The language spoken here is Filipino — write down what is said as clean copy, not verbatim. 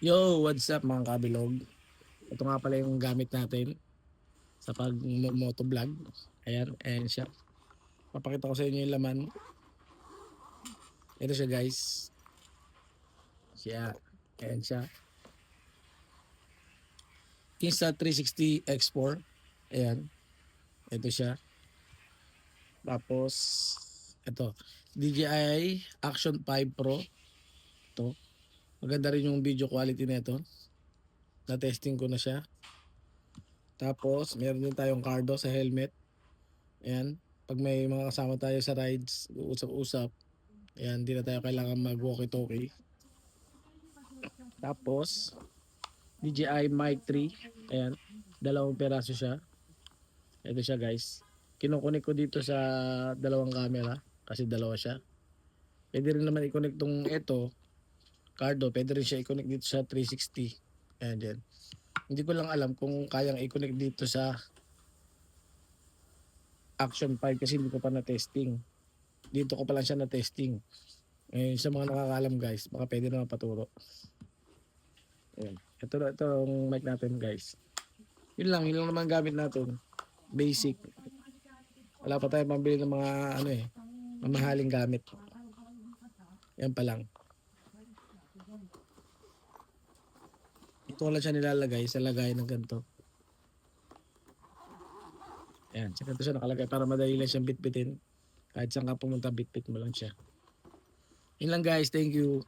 Yo, what's up mga kabilog? Ito nga pala yung gamit natin sa pag-motovlog. Ayan siya. Papakita ko sa inyo yung laman. Ito siya guys. Siya. Ayan siya. Insta360 X4. Ayan. Ito siya. Tapos, ito. DJI Action 5 Pro. Ito. Maganda rin yung video quality nito. Na-testing ko na siya. Tapos, meron din tayong cardo sa helmet. Ayan. Pag may mga kasama tayo sa rides, usap-usap. Ayan, hindi na tayo kailangan mag-walkie-talkie. Tapos, DJI Mic 3. Ayan, dalawang peraso siya. Ito siya guys. Kinukunik ko dito sa dalawang camera kasi dalawa siya. Pwede rin naman i-connect tong ito, Cardo. Pwede rin siya i-connect dito sa 360. Ayan dyan. Hindi ko lang alam kung kayang i-connect dito sa Action 5 kasi hindi ko pa na-testing. Dito ko pa lang siya na-testing. Eh, sa mga nakakalam guys, baka pwede naman paturo. Ayan. Ito ang mic natin guys. Yun lang naman gamit natin. Basic. Wala pa tayong pambili ng mga ano mamahaling gamit. Yan pa lang. Ito ko lang siya nilalagay sa lagay ng ganito. Ayan, tsaka ito siya nakalagay para madali lang siyang bitbitin. Kahit saan ka pumunta, bitbit mo lang siya. Yun lang guys, thank you.